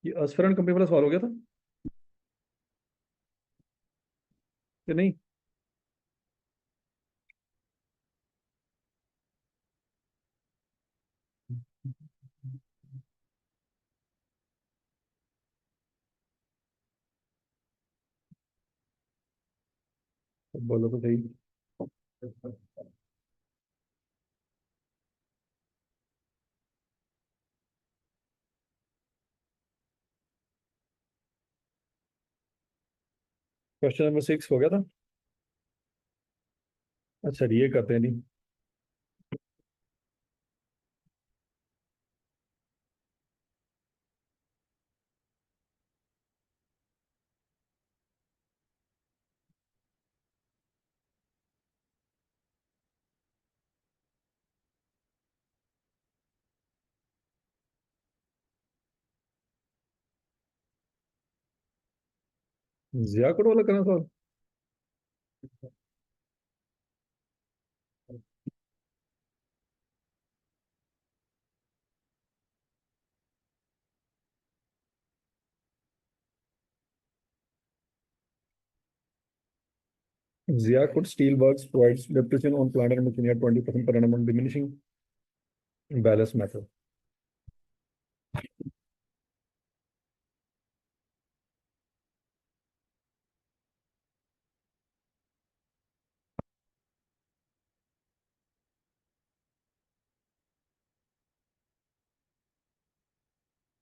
ये असफरन कंपनी वाला सवाल हो गया था कि नहीं? तो बोलो तो सही। क्वेश्चन नंबर 6 हो गया था। अच्छा ये करते हैं नहीं। जिया कोड वाला करना सवाल। जिया code steel works provides depreciation on plant and machinery at 20% per annum on diminishing balance method।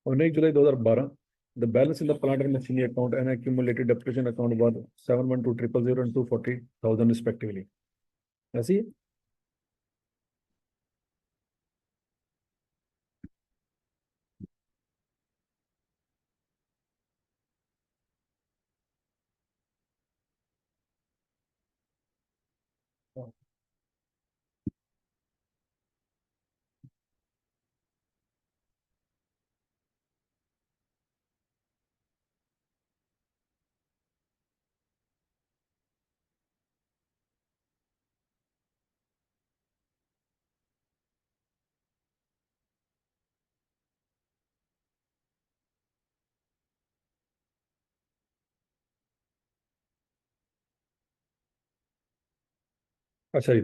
on 1 July 2012 the balance in the plant and machinery account and accumulated depreciation account was 712,000 and 240,000 respectively। ऐसी है। अच्छा जी।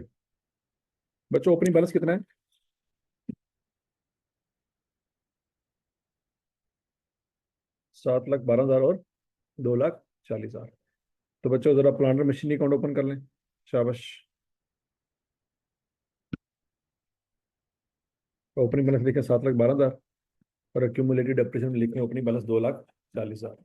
बच्चों opening balance कितना है? 7,12,000 और 2,40,000। तो बच्चों जरा प्लांटर मशीन अकाउंट ओपन कर लें। शाबाश। ओपनिंग बैलेंस लिखें 7,12,000 और एक्यूमुलेटेड डेप्रिसिएशन में लिखें ओपनिंग बैलेंस 2,40,000।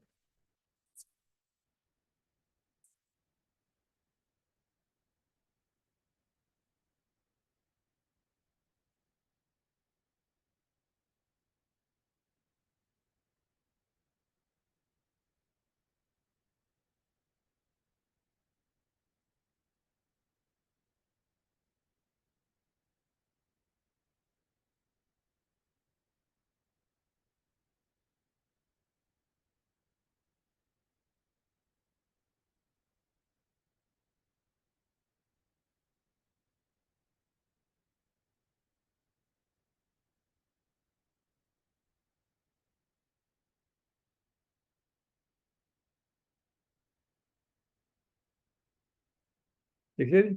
देखिए जी।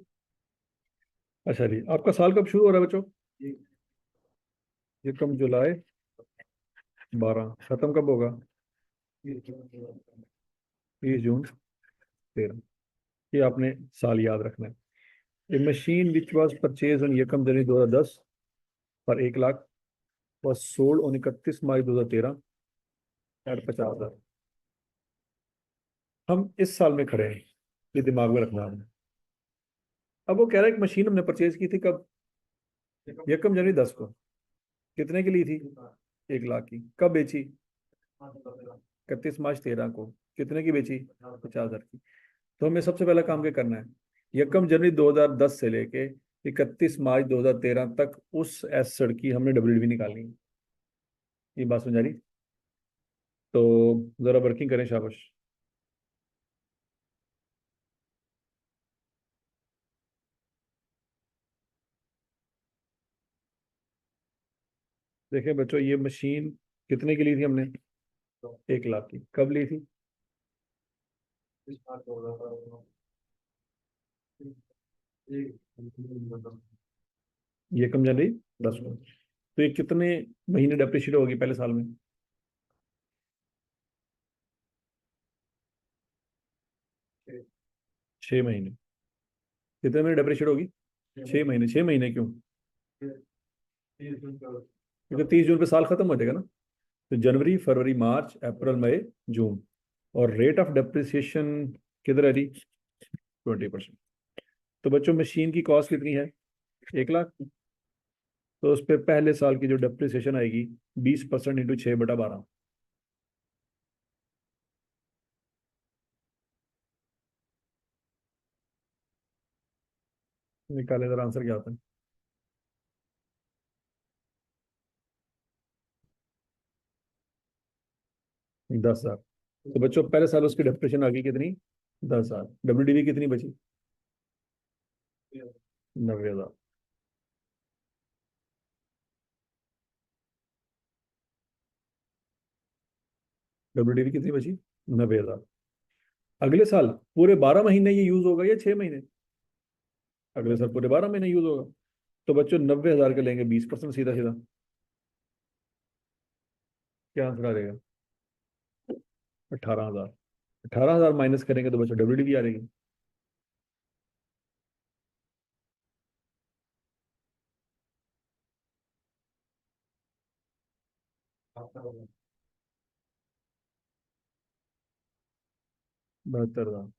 अच्छा जी, आपका साल कब शुरू हो रहा है बच्चों? ये कम जुलाई 12, खत्म कब होगा? 30 जून 13। ये आपने साल याद रखना है। A machine which was purchase on यकम जनवरी 2010 पर 1 lakh was sold on 31 March 2013 at 50,000। हम इस साल में खड़े हैं, ये दिमाग में रखना है। अब वो कह रहा है कि मशीन हमने परचेज की थी कब? 1 जनवरी 2010 को। कितने की ली थी? 1 लाख की। कब बेची? 31 मार्च 2013 को। कितने की बेची? 50,000 की। तो हमें सबसे पहला काम क्या करना है? 1 जनवरी 2010 से लेके 31 मार्च 2013 तक उस एसेट की हमने डब्ल्यूडीवी निकालनी है। ये बात समझ आ रही? तो जरा वर्किंग करें, शाबाश। देखिए बच्चों, ये मशीन कितने की ली थी हमने? 1 लाख की कब ली थी? ये कम जनवरी 10 को। तो ये कितने महीने डेप्रिशिएट होगी पहले साल में? 6 महीने। कितने महीने डेप्रिशिएट होगी? 6 महीने। 6 महीने क्यों? क्योंकि 30 जून पे साल खत्म हो जाएगा ना। तो जनवरी, फरवरी, मार्च, अप्रैल, मई, जून। और रेट ऑफ डेप्रिसिएशन किधर है जी? 20%। तो बच्चों मशीन की कॉस्ट कितनी है? 1 लाख। तो उस पर पहले साल की जो डेप्रिसिएशन आएगी 20% इंटू 6/12। निकाले जरा आंसर क्या आता है? 10,000। तो बच्चों पहले साल उसकी डेप्रिसिएशन आ गई कितनी? 10,000। WDV कितनी बची? 90,000। WDV कितनी बची? 90,000। अगले साल पूरे 12 महीने ये यूज होगा या 6 महीने? अगले साल पूरे 12 महीने यूज होगा। तो बच्चों 90,000 के लेंगे 20%, सीधा सीधा क्या आंसर आ जाएगा? 18,000। 18,000 माइनस करेंगे तो बच्चों WDV आ जाएगी। हाँ। 72,000।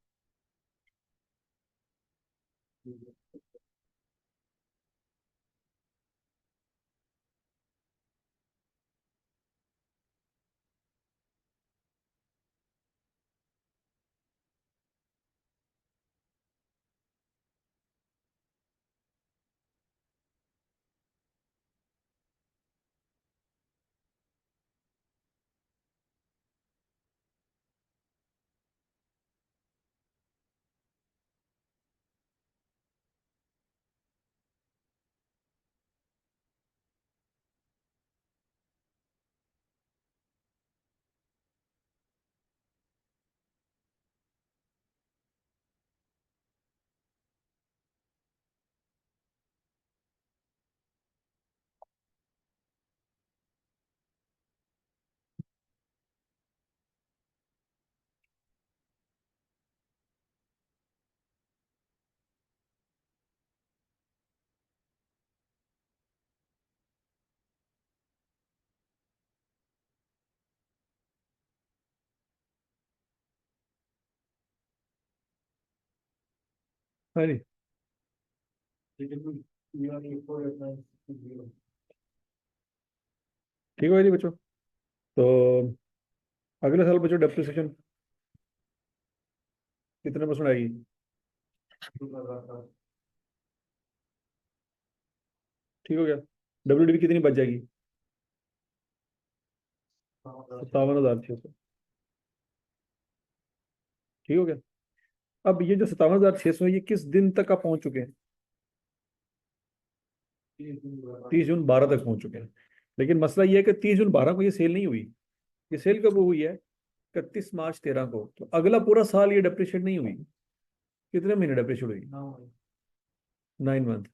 हाँ जी। ठीक है जी बच्चों। तो अगले साल बच्चों डेप्रिसिएशन कितने परसेंट आएगी? ठीक हो गया। WDV कितनी बच जाएगी? 57,600। ठीक हो गया। अब ये जो 57,600 है ये किस दिन तक आप पहुंच चुके हैं? 30 जून 12 तक पहुंच चुके हैं। लेकिन मसला ये है कि 30 जून 12 को ये सेल नहीं हुई। ये सेल कब हुई है? 31 मार्च 13 को। तो अगला पूरा साल ये डेप्रिशिएट नहीं हुई। कितने महीने डेप्रिशिएट हुई? 9 मंथ।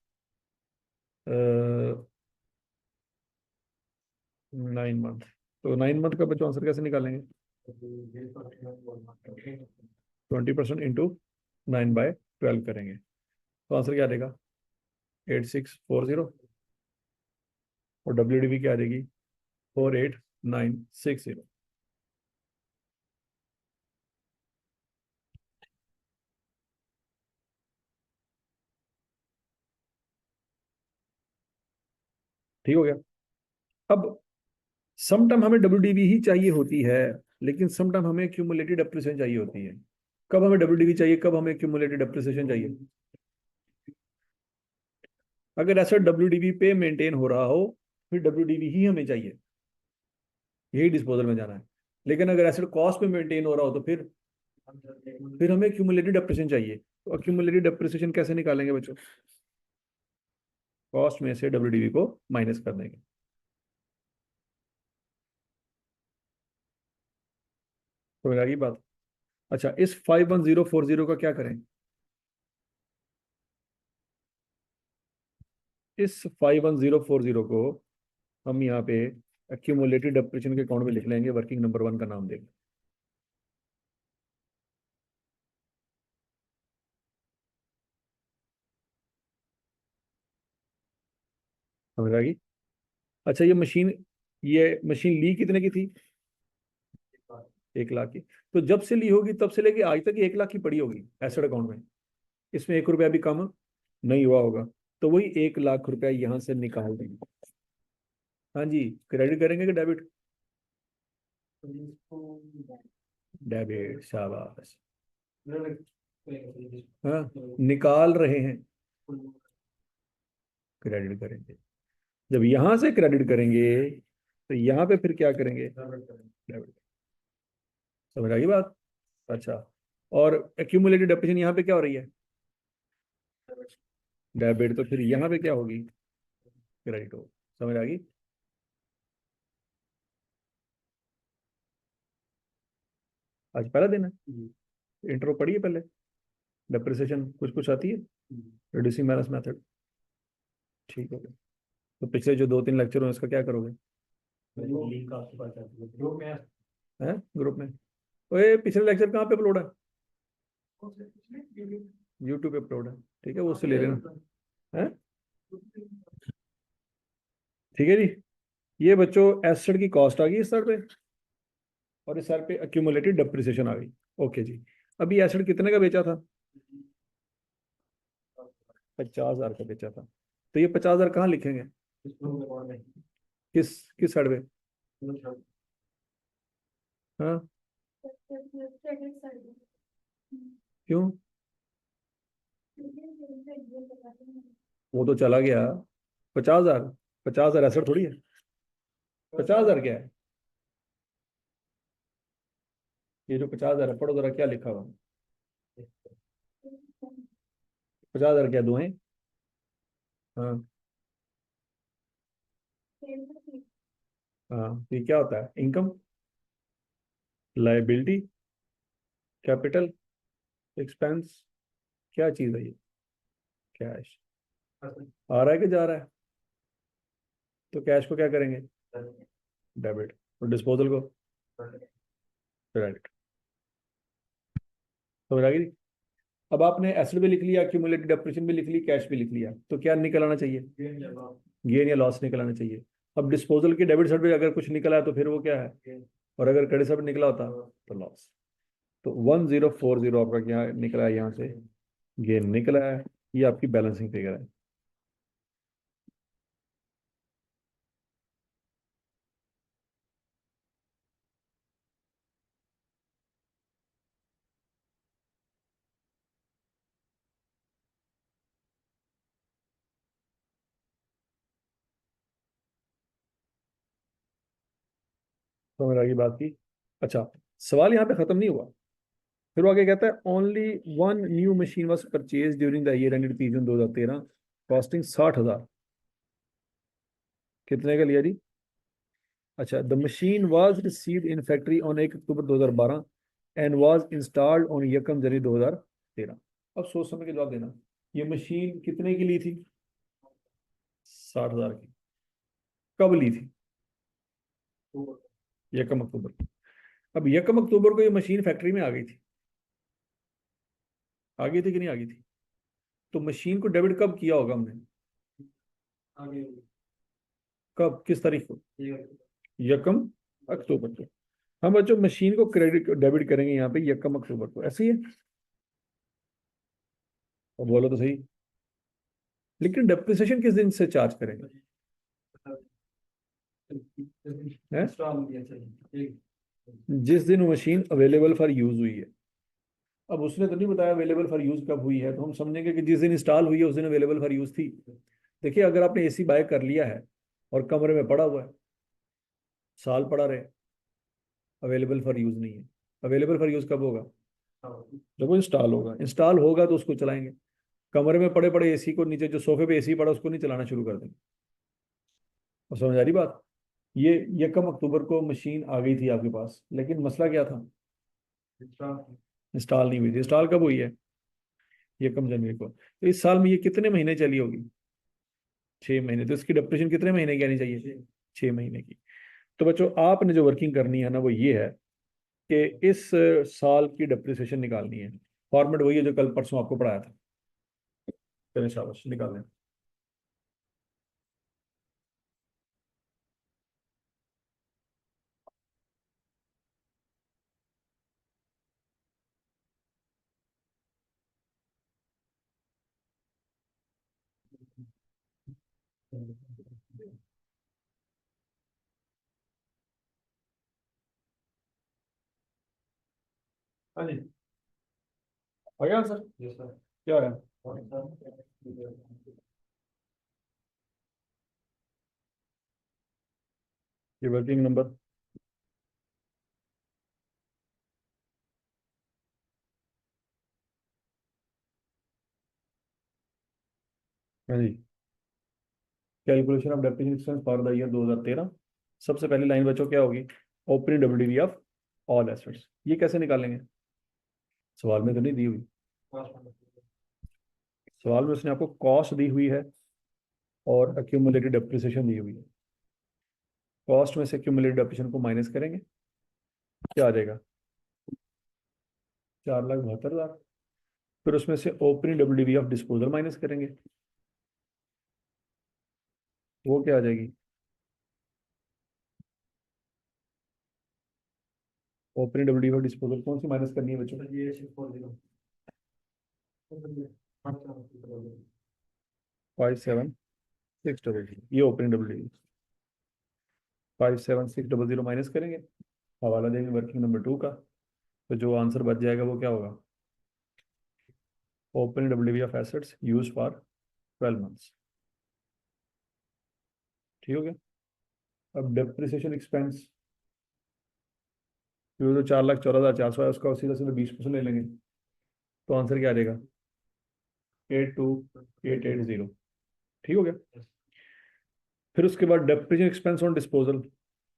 9 मंथ। तो 9 मंथ का बच्चों आंसर कैसे निकालेंगे? 20% इंटू 9/12 करेंगे तो आंसर क्या देगा? 8640। और WDV क्या आ जाएगी? 48,960। ठीक हो गया। अब सम टाइम हमें WDV ही चाहिए होती है, लेकिन सम टाइम हमें क्यूमुलेटिव डेप्रिसिएशन चाहिए होती है। कब हमें WDV चाहिए, कब हमें क्यूमुलेटिव डेप्रिसिएशन चाहिए? अगर ऐसा WDV पे मेंटेन हो रहा हो फिर WDV ही हमें चाहिए, यही डिस्पोजल में जाना है। लेकिन अगर एसिड कॉस्ट पे मेंटेन हो रहा हो तो फिर हमें क्यूमुलेटिव डेप्रिसिएशन चाहिए। तो क्यूमुलेटिव डेप्रिसिएशन कैसे निकालेंगे बच्चों? कॉस्ट में से WDV को माइनस कर देंगे। समझ आ गई बात। अच्छा, इस 51040 का क्या करें? इस 51040 को हम यहाँ पे एक्यूमुलेटेड डेप्रिसिएशन के अकाउंट में लिख लेंगे, वर्किंग नंबर 1 का नाम देंगे। समझ आ गई। अच्छा, ये मशीन ली कितने की थी? 1 लाख की। तो जब से ली होगी तब से लेके आज तक ये 1 लाख की पड़ी होगी एसेट अकाउंट में। इसमें 1 रुपया भी कम नहीं हुआ होगा। तो वही 1 लाख रुपया यहाँ से निकाल देंगे। हाँ जी, क्रेडिट करेंगे कि डेबिट? डेबिट, शाबाश। हाँ, निकाल रहे हैं, क्रेडिट करेंगे। जब यहां से क्रेडिट करेंगे तो यहाँ पे फिर क्या करेंगे? डेबिट। समझ आ गई बात। अच्छा, और एक्यूमुलेटेड डेप्रिसिएशन यहाँ पे क्या हो रही है? डेबिट। तो फिर यहाँ पे क्या होगी? क्रेडिट हो। समझ आ गई। आज पहला दिन है। इंट्रो पढ़िए पहले। डेप्रिसिएशन कुछ कुछ आती है, रिड्यूसिंग बैलेंस मेथड। ठीक है। तो पिछले जो 2-3 लेक्चर हुए उसका क्या करोगे? लिंक आपके पास है ग्रुप में? ओए, पिछले लेक्चर कहाँ पे अपलोड है? यूट्यूब पे अपलोड है। ठीक है, वो उससे ले लेना है। ठीक है जी। ये बच्चों एसेट की कॉस्ट आ गई इस साइड पे, और इस साइड पे एक्यूमुलेटेड डेप्रिसिएशन आ गई। ओके जी। अभी एसेट कितने का बेचा था? 50,000 का बेचा था। तो ये 50,000 कहाँ लिखेंगे? किस किस साइड पे? हाँ, क्यों? वो तो चला गया। 50,000, 50,000 एसेट थोड़ी है। 50,000 क्या है? ये जो 50,000 है, पढ़ो जरा क्या लिखा हुआ। 50,000 क्या दो है? हाँ। हाँ, तो ये क्या होता है? Income, liability, capital, expense. क्या चीज है ये? कैश। आ रहा है कि जा रहा है? तो कैश को क्या करेंगे? डेबिट। और डिस्पोजल को क्रेडिट। समझ आ गई। अब आपने एसेट भी लिख लिया, एक्यूमुलेटेड डेप्रिसिएशन भी लिख ली, कैश भी लिख लिया, तो क्या निकल आना चाहिए? गेन या लॉस निकल आना चाहिए। अब डिस्पोजल की डेबिट साइड पे अगर कुछ निकला है तो फिर वो क्या है? और अगर क्रेडिट साइड निकला होता तो लॉस। तो 1040 आपका क्या निकला है यहाँ से? गेन निकला है। ये आपकी बैलेंसिंग फिगर है। समझ आ गई बात की। अच्छा, सवाल यहाँ पे खत्म नहीं हुआ। फिर वो आगे कहता है only one new machine was purchase during the year ended 30 June 2013 costing 60,000। कितने का लिया जी? अच्छा, the machine was received in factory on 1 October 2012 and was installed on यकम जनवरी 2013। अब सोच समझ के जवाब देना। ये मशीन कितने की ली थी? 60,000 की। कब ली थी? 1 अक्टूबर की। अब 1 अक्टूबर को ये मशीन फैक्ट्री में आ गई थी। आ गई थी कि नहीं आ गई थी? तो मशीन को डेबिट कब किया होगा हमने? कब, किस तारीख को? 1 अक्टूबर को। हम बच्चों मशीन को क्रेडिट डेबिट करेंगे यहाँ पे 1 अक्टूबर को, ऐसे ही है। अब बोलो तो सही। लेकिन डेप्रिसिएशन किस दिन से चार्ज करेंगे? हैं? जिस दिन वो मशीन अवेलेबल फॉर यूज हुई है। अब उसने तो नहीं बताया अवेलेबल फॉर यूज कब हुई है, तो हम समझेंगे कि जिस दिन इंस्टॉल हुई है उस दिन अवेलेबल फॉर यूज थी। देखिए, अगर आपने एसी बाय कर लिया है और कमरे में पड़ा हुआ है, साल पड़ा रहे, अवेलेबल फॉर यूज नहीं है। अवेलेबल फॉर यूज कब होगा? जब वो इंस्टॉल होगा। इंस्टॉल होगा तो उसको चलाएंगे। कमरे में पड़े पड़े एसी को, नीचे जो सोफे पे एसी पड़ा उसको नहीं चलाना शुरू कर देंगे। और समझ आ रही बात। ये 1 अक्टूबर को मशीन आ गई थी आपके पास, लेकिन मसला क्या था? इंस्टॉल नहीं हुई थी। इंस्टॉल कब हुई है? ये कम जनवरी को। तो इस साल में ये कितने महीने चली होगी? 6 महीने। तो इसकी डिप्रेशन कितने महीने की आनी चाहिए? 6 महीने की। तो बच्चों आपने जो वर्किंग करनी है ना वो ये है कि इस साल की डिप्रिसिएशन निकालनी है। फॉर्मेट वही है जो कल परसों आपको पढ़ाया था। चलिए शाबाश निकाल लें। हाँ जी। हो गया सर? Yes sir. क्या है? ये वर्किंग नंबर। हाँ जी। Calculation of depreciation expense for the year 2013। सबसे पहली लाइन बच्चों क्या होगी? Opening WDV of all assets. ये कैसे निकालेंगे? सवाल में तो नहीं दी हुई। सवाल में उसने आपको कॉस्ट दी हुई है और अक्यूमुलेटेड डेप्रिसिएशन दी हुई है। कॉस्ट में से अक्यूमुलेटेड डेप्रिसिएशन को माइनस करेंगे, क्या आ जाएगा? 4,72,000। फिर उसमें से opening WDV of disposal minus करेंगे, वो क्या आ जाएगी? ओपनिंग डब्ल्यूडीवी ऑफ डिस्पोजल कौन सी माइनस करनी है बच्चों? ये 57,600। ये ओपनिंग डब्ल्यूडीवी 57,600 माइनस करेंगे, हवाला देंगे वर्किंग नंबर 2 का। तो जो आंसर बच जाएगा वो क्या होगा? Opening WDV of assets use for 12 months. ठीक हो गया? अब डेप्रिसिएशन एक्सपेंस, जो 4,14,400 है उसका सीधा सीधा 20% ले लेंगे, तो आंसर क्या आ जाएगा? 82,880। ठीक हो गया? फिर उसके बाद डेप्रिसिएशन एक्सपेंस ऑन डिस्पोजल,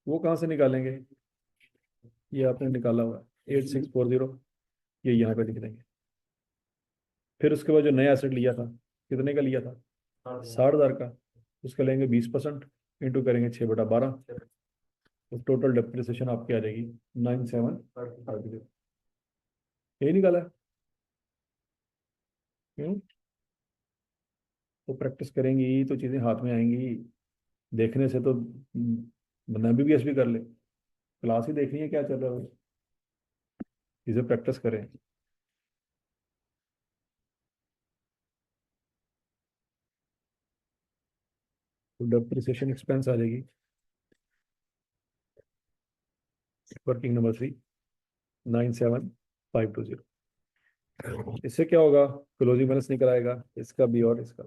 वो कहाँ से निकालेंगे? ये आपने निकाला हुआ है 8640, ये यहाँ पे लिख देंगे। फिर उसके बाद जो नया एसेट लिया था, कितने का लिया था? 60,000 का। उसका लेंगे 20%, इंटू करेंगे 6/12। तो टोटल डेप्रिसिएशन आपकी आ जाएगी 9750। यही निकाला है। क्यों? तो प्रैक्टिस करेंगी तो चीज़ें हाथ में आएंगी। देखने से तो बंदा एमबीबीएस भी कर ले। क्लास ही देखनी है क्या चल रहा है, चीज़ें प्रैक्टिस करें। तो डेप्रिसिएशन एक्सपेंस आ जाएगी वर्किंग नंबर 3, 97,520। इससे क्या होगा? क्लोजिंग बैलेंस निकल आएगा, इसका भी और इसका।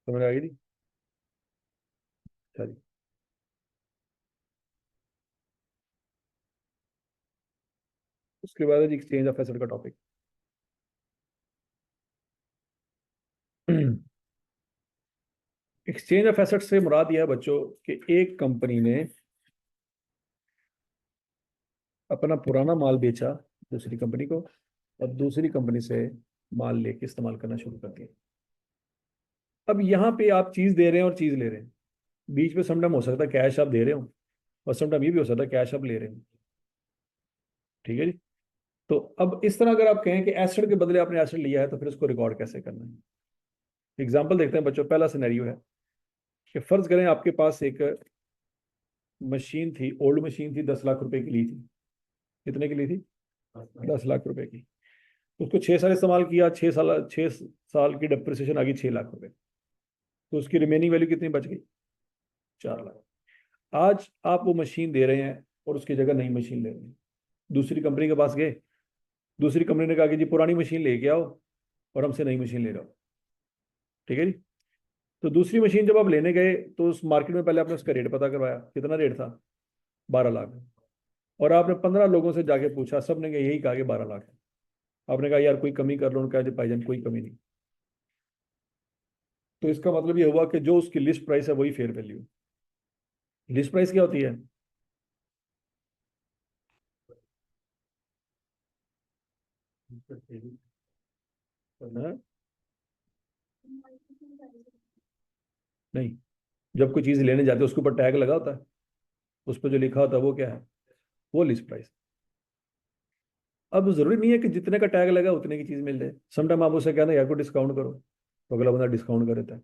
समझ आ गई थी? चलिए। उसके बाद है एक्सचेंज ऑफ एसेट का टॉपिक। एक्सचेंज ऑफ एसेट से मुराद यह है बच्चों कि एक कंपनी ने अपना पुराना माल बेचा दूसरी कंपनी को, और दूसरी कंपनी से माल लेके इस्तेमाल करना शुरू कर दिया। अब यहाँ पे आप चीज दे रहे हैं और चीज ले रहे हैं, बीच में समटाइम हो सकता है कैश आप दे रहे हो, और समटाइम ये भी हो सकता है कैश आप ले रहे हो। ठीक है जी? तो अब इस तरह अगर आप कहें कि एसेट के बदले आपने एसेट लिया है, तो फिर उसको रिकॉर्ड कैसे करना है? एग्जाम्पल देखते हैं बच्चों। पहला सिनेरियो है कि फर्ज करें आपके पास एक मशीन थी, ओल्ड मशीन थी, 10 लाख रुपए की ली थी। कितने की ली थी? 10 लाख रुपए की। उसको 6 साल इस्तेमाल किया, 6 साल की डेप्रिसिएशन आ गई 6 लाख रुपए। तो उसकी रिमेनिंग वैल्यू कितनी बच गई? 4 लाख। आज आप वो मशीन दे रहे हैं और उसकी जगह नई मशीन ले रहे हैं। दूसरी कंपनी के पास गए, दूसरी कंपनी ने कहा कि जी पुरानी मशीन लेके आओ और हमसे नई मशीन ले जाओ। ठीक है जी। तो दूसरी मशीन जब आप लेने गए तो उस मार्केट में पहले आपने उसका रेट पता करवाया, कितना रेट था? 12 लाख। और आपने 15 लोगों से जाके पूछा, सब ने यही कहा कि 12 लाख है। आपने कहा यार कोई कमी कर लो, उनका जी भाईजान कोई कमी नहीं। तो इसका मतलब ये हुआ कि जो उसकी लिस्ट प्राइस है वही फेयर वैल्यू। लिस्ट प्राइस क्या होती है? हाँ? नहीं, जब कोई चीज लेने जाते हैं उसके ऊपर टैग लगा होता है, उस पर जो लिखा होता है वो क्या है? वो लिस्ट प्राइस। अब जरूरी नहीं है कि जितने का टैग लगा उतने की चीज मिल जाए। समटाइम आप उससे कहते हैं यार को डिस्काउंट करो, तो अगला बंदा डिस्काउंट कर देता है।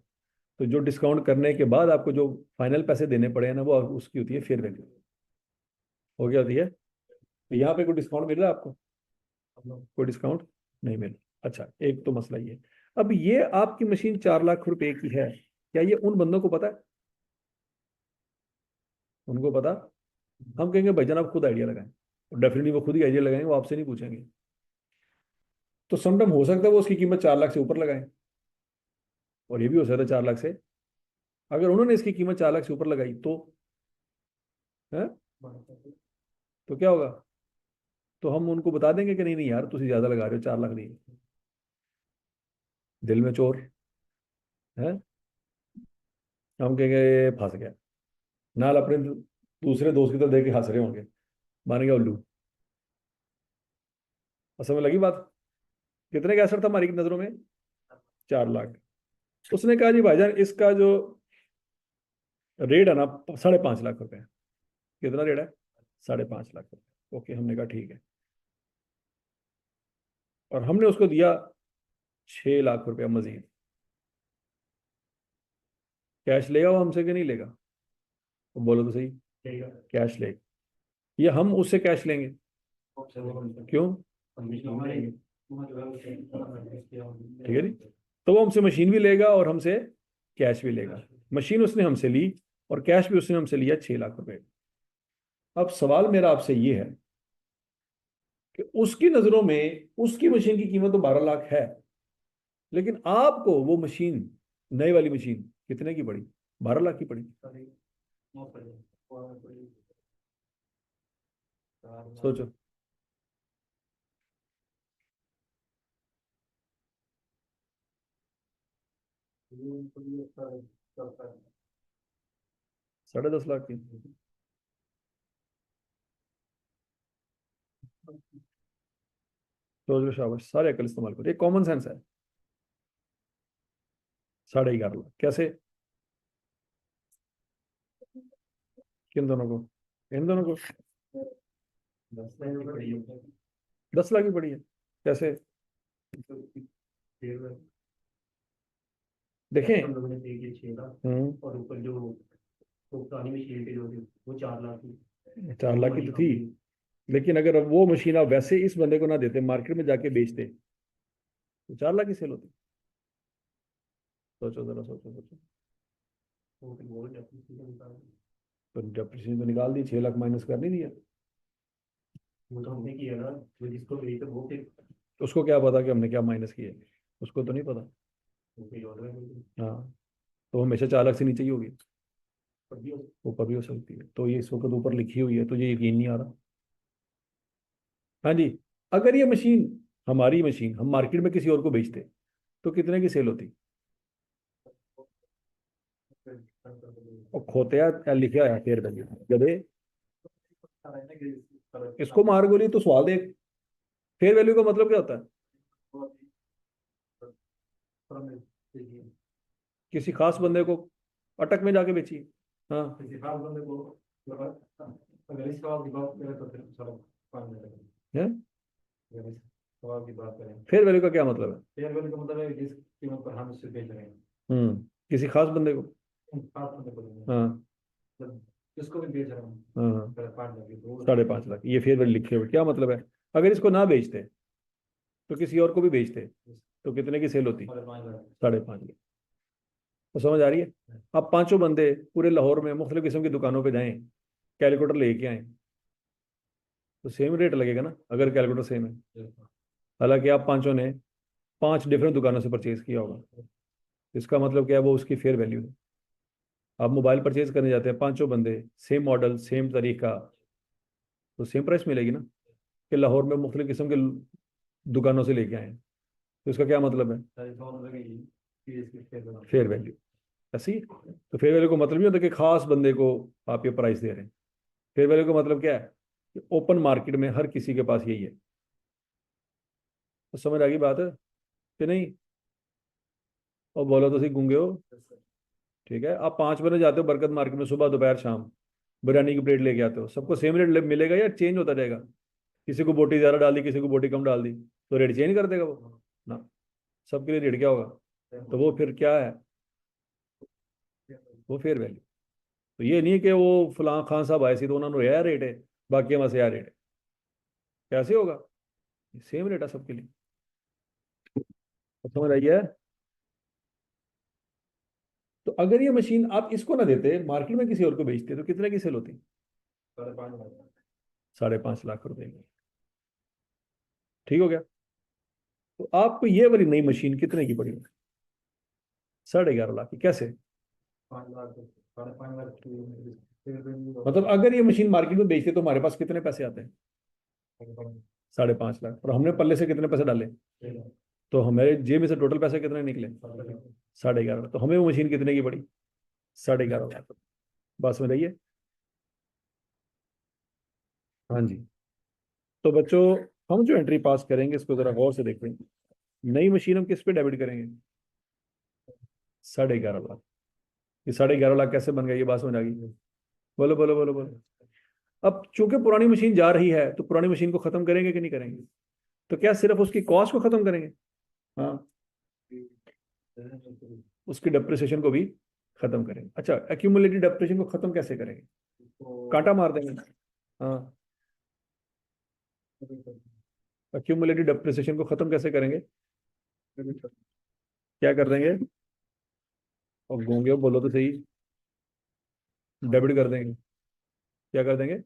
तो जो डिस्काउंट करने के बाद आपको जो फाइनल पैसे देने पड़े हैं ना, वो उसकी होती है फेयर वैल्यू। हो गया होती है। तो यहाँ पे कोई डिस्काउंट मिल रहा है आपको? कोई डिस्काउंट नहीं मिल रहा। अच्छा, एक तो मसला ये। अब ये आपकी मशीन 4 लाख रुपए की है, क्या ये उन बंदों को पता है? उनको पता? हम कहेंगे भाईजान आप खुद आइडिया लगाएं, और डेफिनेटली वो खुद ही आइडिया लगाएंगे, वो आपसे नहीं पूछेंगे। तो समटाइम हो सकता है वो उसकी कीमत 4 लाख से ऊपर लगाएं, और ये भी हो सकता है 4 लाख से। अगर उन्होंने इसकी कीमत 4 लाख से ऊपर लगाई तो है, तो क्या होगा? तो हम उनको बता देंगे कि नहीं नहीं यार तुम ज्यादा लगा रहे हो, 4 लाख नहीं। दिल में चोर है। हम कहेंगे फंस गया। नाल अपने दूसरे दोस्त की तरफ देख के हंस रहे होंगे, मान गया उल्लू। और समझ लगी बात? कितने का असर था हमारी नजरों में? 4 लाख। उसने कहा जी भाईजान इसका जो रेट है ना 5.5 लाख रुपए। कितना रेट है? 5.5 लाख रुपए। ओके, हमने कहा ठीक है। और हमने उसको दिया 6 लाख रुपया मजीद। कैश लेगा वो हमसे कि नहीं लेगा? तो बोलो तो सही। कैश लेगा। या हम उससे कैश लेंगे? क्यों? ठीक है जी। तो वो हमसे मशीन भी लेगा और हमसे कैश भी लेगा। मशीन उसने हमसे ली और कैश भी उसने हमसे लिया 6 लाख रुपए। अब सवाल मेरा आपसे ये है कि उसकी नजरों में उसकी मशीन की कीमत तो 12 लाख है, लेकिन आपको वो मशीन, नई वाली मशीन कितने की पड़ी? 12 लाख की पड़ी। सोचो। 10.5 लाख की। सोच लो, शाबाश, सारे अकल इस्तेमाल करो, ये कॉमन सेंस है। 11.5 लाख कैसे? किन दोनों को? इन दोनों को? 10 लाख की पड़ी है, कैसे? देखें। और ऊपर जो पुरानी मशीन थी जो थी वो 4 लाख की, 4 लाख की तो थी। लेकिन अगर वो मशीन आप वैसे इस बंदे को ना देते, मार्केट में जाके बेचते, तो 4 लाख की सेल होती। सोचो जरा, सोचो सोचो। तो डेप्रिसिएशन तो निकाल दी, 6 लाख माइनस कर नहीं दिया। वो तो हमने किया ना, जो जिसको भेजी तो वो फिर उसको क्या पता कि हमने क्या माइनस किया? उसको तो नहीं पता। हाँ। तो हमेशा 4 लाख से नीचे ही होगी। ऊपर भी हो सकती है, तो ये इस वक्त ऊपर लिखी हुई है, तो ये यकीन नहीं आ रहा। हाँ जी। अगर ये मशीन, हमारी मशीन, हम मार्केट में किसी और को बेचते तो कितने की सेल होती? और खोतिया क्या लिखा है फेयर वैल्यू गधे? इसको मार गोली तो सवाल देख। फेयर वैल्यू का मतलब क्या होता है? किसी खास बंदे को अटक में जाके बेची। हाँ। है? फेयर वैल्यू का क्या मतलब है? फेयर वैल्यू का मतलब है जिस कीमत पर हम उससे बेच रहे हैं। किसी खास बंदे को। खास बंदे को। हाँ। जिसको भी बेच रहे हैं। हाँ। 5.5 लाख ये फेयर वैल्यू लिखे हुए, क्या मतलब है? अगर इसको ना बेचते तो किसी और को भी बेचते तो कितने की सेल होती? 5.5 लाख। तो समझ आ रही है? अब पांचों बंदे पूरे लाहौर में मुख्तलिफ किस्म की दुकानों पे जाएं, कैलकुलेटर लेके आए, तो सेम रेट लगेगा ना अगर कैलकुलेटर सेम है। हालांकि आप पांचों ने 5 डिफरेंट दुकानों से परचेज किया होगा, इसका मतलब क्या है, वो उसकी फेयर वैल्यू है। आप मोबाइल परचेज करने जाते हैं, पांचों बंदे, सेम मॉडल सेम तरीका, तो सेम प्राइस मिलेगी ना। कि लाहौर में मुख्तलिफ किस्म के दुकानों से लेके आए हैं, तो इसका क्या मतलब है, फेयर वैल्यू। ऐसी, तो फेयर वैल्यू का मतलब नहीं होता कि खास बंदे को आप ये प्राइस दे रहे हैं। फेयर वैल्यू का मतलब क्या है, कि ओपन मार्केट में हर किसी के पास यही है। तो समझ आ गई बात है कि नहीं? और बोलो तो सही, गूंगे हो? ठीक है, आप 5 बजे जाते हो बरकत मार्केट में, सुबह दोपहर शाम, बिरयानी की प्लेट लेके आते हो, सबको सेम रेट मिलेगा या चेंज होता रहेगा? किसी को बोटी ज़्यादा डाल दी, किसी को बोटी कम डाल दी, तो रेट चेंज कर देगा वो ना। सबके लिए रेट क्या होगा? तो वो फिर क्या है, वो फेयर वैल्यू। तो ये नहीं कि वो फलां खान साहब आए सी तो उन्होंने यह रेट है, बाकी हमारे से यह रेट है। कैसे होगा? सेम रेट है सबके लिए। तो समझ आई है? तो अगर ये मशीन आप इसको ना देते, मार्केट में किसी और को बेचते, तो कितने की सेल होती? 5.5 लाख रुपए की। ठीक हो गया? तो आपको ये वाली नई मशीन कितने की पड़ी? 11.5 लाख की। कैसे? मतलब अगर ये मशीन मार्केट में बेचते तो हमारे पास कितने पैसे आते हैं? 5.5 लाख। और हमने पल्ले से कितने पैसे डाले? तो हमारे जेब में से टोटल पैसे कितने निकले? 11.5 लाख। तो हमें वो मशीन कितने की पड़ी? 11.5 लाख। बस में रहिए। हाँ जी। तो बच्चों, हम जो एंट्री पास करेंगे इसको जरा गौर से देखें। नई मशीन हम किस पे डेबिट करेंगे? 11.5 लाख। ये 11.5 लाख कैसे बन गया, ये बात समझ आ गई? बोलो बोलो बोलो बोलो। अब चूंकि पुरानी मशीन जा रही है, तो पुरानी मशीन को खत्म करेंगे कि नहीं करेंगे? तो क्या सिर्फ उसकी कॉस्ट को खत्म करेंगे? हाँ, उसकी डेप्रिसिएशन को भी खत्म करेंगे। अच्छा, एक्यूमुलेटेड डेप्रिसिएशन को खत्म कैसे करेंगे? कांटा मार देंगे। हाँ, एक्यूमुलेटेड डेप्रिसिएशन को खत्म कैसे करेंगे? क्या कर देंगे? और गूंगे हो, बोलो तो सही। डेबिट कर देंगे। क्या कर देंगे?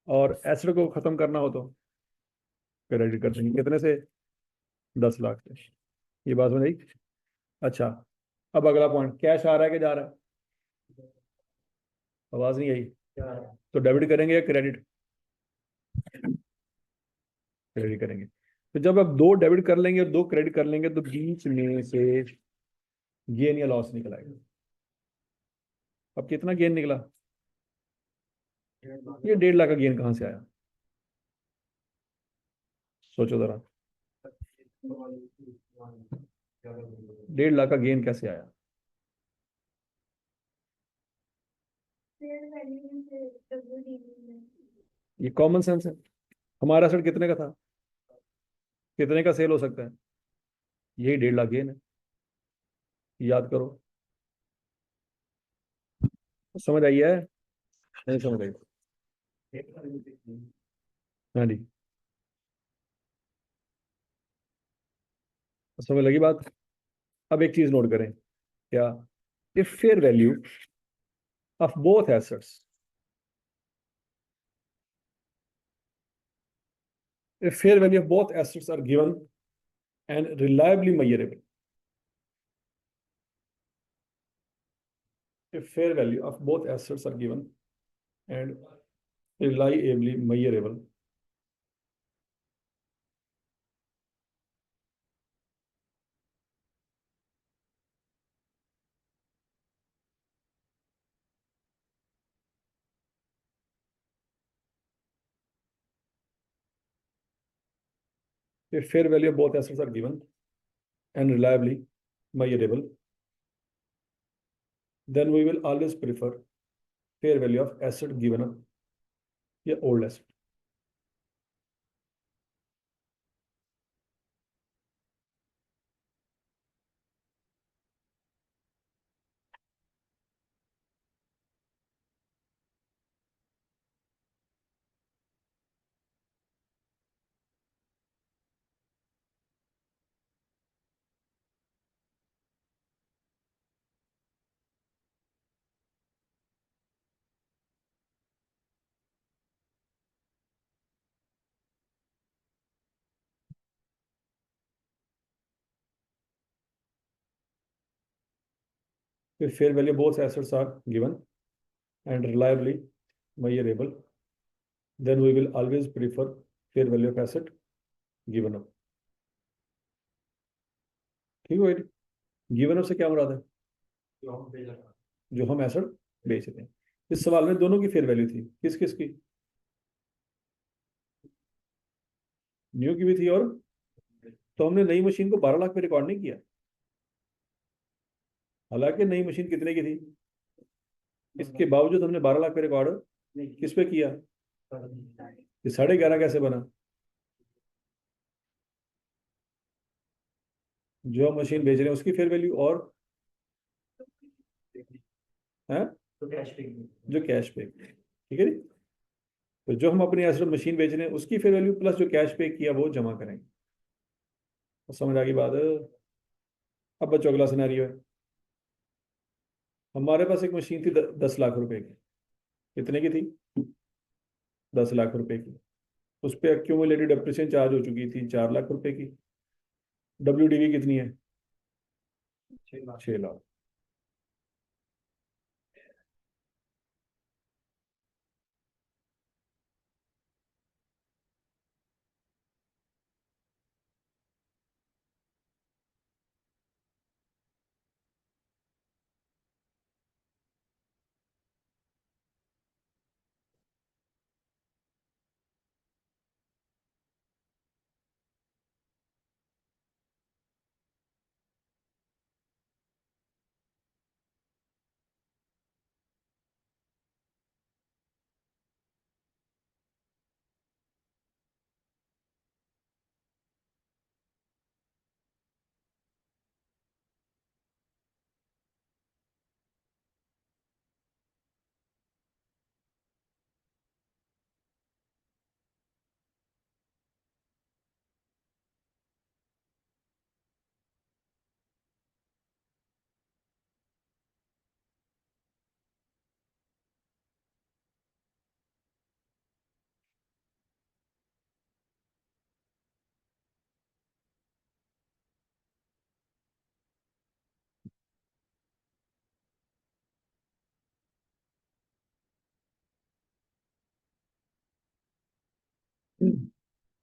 और एसिड को खत्म करना हो तो क्रेडिट कर देंगे। कितने से? 10 लाख से। ये बात समझ आई? अच्छा, अब अगला पॉइंट, कैश आ रहा है कि जा रहा है? आवाज नहीं आई। तो डेबिट करेंगे या क्रेडिट? क्रेडिट करेंगे। तो जब आप दो डेबिट कर लेंगे और दो क्रेडिट कर लेंगे, तो बीच में से गेन या लॉस निकल आएगा। अब कितना गेन निकला? ये 1.5 लाख का गेन कहाँ से आया? सोचो जरा। 1.5 लाख का गेन कैसे आया? ये कॉमन सेंस है। हमारा एसेट कितने का था? कितने का सेल हो सकता है? यही 1.5 लाख गेन है। याद करो। समझ आई है? नहीं समझ आई? हाँ जी। समझ लगी बात? अब एक चीज नोट करें। क्या? If fair value of both assets, if fair value of both assets are given and reliably measurable, if fair value of both assets are given and reliably measurable, if fair value of both assets are given and reliably measurable, then we will always prefer fair value of asset given up या old asset. If fair value both assets are given and reliably measurable, then we will always prefer fair value of asset given up. ठीक है, given up से क्या मुराद है? जो हम asset बेच रहे हैं। इस सवाल में दोनों की फेयर वैल्यू थी, किस किस की? न्यू की भी थी, और तो हमने नई मशीन को 12 लाख पे रिकॉर्ड नहीं किया, हालांकि नई मशीन कितने की थी, इसके बावजूद हमने 12 लाख पे रिकॉर्ड किस पे किया? ये 11.5 कैसे बना? जो हम मशीन बेच रहे हैं उसकी फेयर वैल्यू और है जो कैश पे, ठीक है जी। तो जो हम अपनी एसेट मशीन बेच रहे हैं उसकी फेयर वैल्यू प्लस जो कैश पे किया वो जमा करेंगे। तो समझ आ गई बात? अब बच्चों अगला सिनेरियो है, हमारे पास एक मशीन थी 10 लाख रुपए की। कितने की थी? 10 लाख रुपए की। उस पर एक्यूमुलेटेड डेप्रिसिएशन चार्ज हो चुकी थी 4 लाख रुपए की। WDV कितनी है? 6 लाख।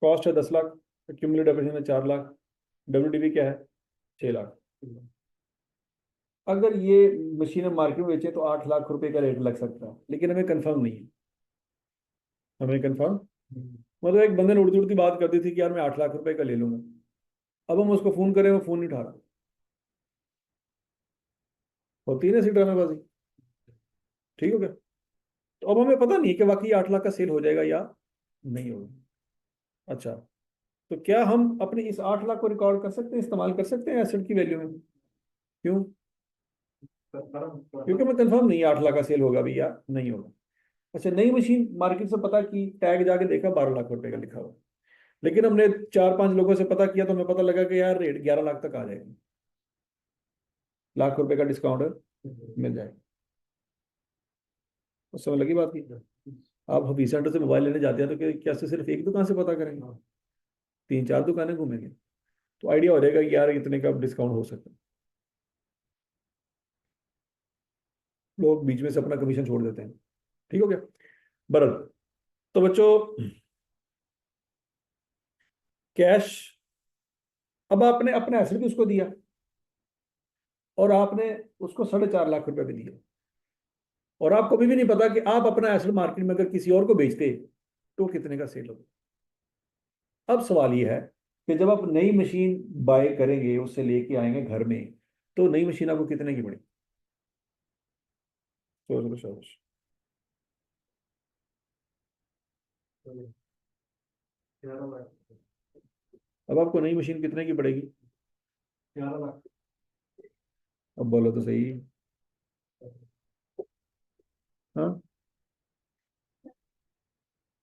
कॉस्ट है 10 लाख, एक्यूमुलेटेड डेप्रिसिएशन है 4 लाख, WDV क्या है? 6 लाख। अगर ये मशीन हम मार्केट में बेचे तो 8 लाख रुपए का रेट लग सकता है, लेकिन हमें कंफर्म नहीं है। हमें कंफर्म मतलब एक बंदे ने उड़ती उड़ती बात कर दी थी कि यार मैं 8 लाख रुपए का ले लूंगा। अब हम उसको फोन करें, वो फोन नहीं उठा रहा। होती है ना ऐसी ड्रामेबाजी, ठीक हो गया। तो अब हमें पता नहीं है कि वाकई 8 लाख का सेल हो जाएगा या नहीं होगा। अच्छा, तो क्या हम अपने इस 8 लाख को रिकॉर्ड कर सकते हैं, इस्तेमाल कर सकते हैं एसेट की वैल्यू में? क्यों? क्योंकि हमें कंफर्म नहीं है 8 लाख का सेल होगा भी या नहीं होगा। अच्छा, नई मशीन मार्केट से पता की, टैग जाके देखा 12 लाख रुपए का लिखा हुआ, लेकिन हमने 4-5 लोगों से पता किया तो हमें पता लगा कि यार रेट 11 लाख तक आ जाएगा, लाख रुपए का डिस्काउंट मिल जाएगा। उस समय लगी बात की। आप हबी सेंटर से मोबाइल लेने जाते हैं तो क्या से सिर्फ एक दुकान से पता करेंगे? 3-4 दुकानें घूमेंगे तो आइडिया हो जाएगा कि यार इतने का डिस्काउंट हो सकता है। लोग बीच में से अपना कमीशन छोड़ देते हैं, ठीक हो गया। बरल, तो बच्चों कैश, अब आपने अपना एसेट भी उसको दिया और आपने उसको 4.5 लाख रुपए भी दिए, और आपको भी नहीं पता कि आप अपना एसेट मार्केट में अगर किसी और को बेचते तो कितने का सेल होगा। अब सवाल ये है कि जब आप नई मशीन बाय करेंगे, उससे लेके आएंगे घर में, तो नई मशीन आपको कितने की पड़ेगी? सोच लो, सोच। अब आपको नई मशीन कितने की पड़ेगी? 11 लाख। अब बोलो तो सही। हाँ,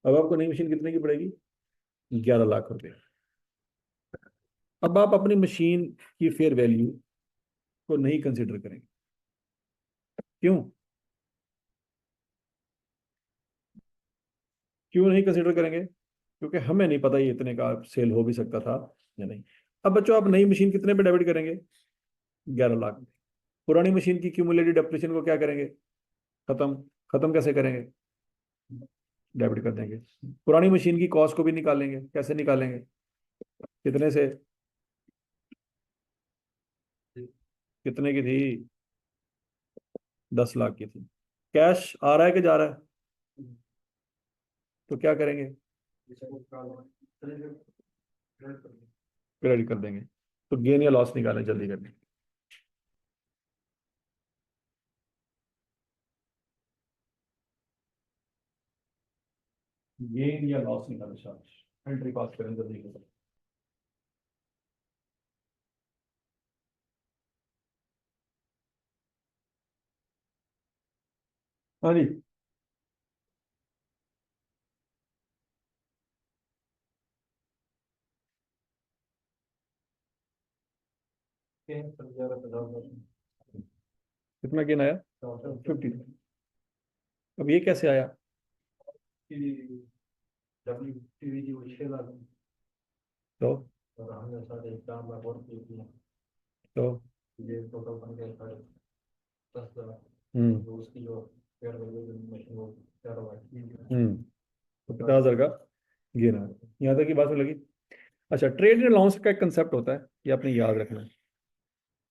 अब आपको नई मशीन कितने की पड़ेगी? 11 लाख रुपए। अब आप अपनी मशीन की फेयर वैल्यू को नहीं कंसिडर करेंगे। क्यों? क्यों नहीं कंसिडर करेंगे? क्योंकि हमें नहीं पता ये इतने का सेल हो भी सकता था या नहीं। अब बच्चों आप नई मशीन कितने पे डेबिट करेंगे? 11 लाख। पुरानी मशीन की क्यूमुलेटिव डेप्रिसिएशन को क्या करेंगे, खत्म। खत्म कैसे करेंगे, डेबिट कर देंगे। पुरानी मशीन की कॉस्ट को भी निकालेंगे, कैसे निकालेंगे, कितने से, कितने की थी, 10 लाख की थी। कैश आ रहा है कि जा रहा है, तो क्या करेंगे, क्रेडिट कर देंगे। तो गेन या लॉस निकालें, जल्दी करके। गेन या लॉस निकालें, शाबाश, एंट्री पास करें जल्दी करें। हाँ जी। कितना गेन आया, 50। अब ये कैसे आया, तो तो हम्म हम्म तो 50,000 का गेन आया। यहाँ तक की बात लगी। अच्छा, ट्रेड अलाउंस का एक कंसेप्ट होता है, ये आपने याद रखना है।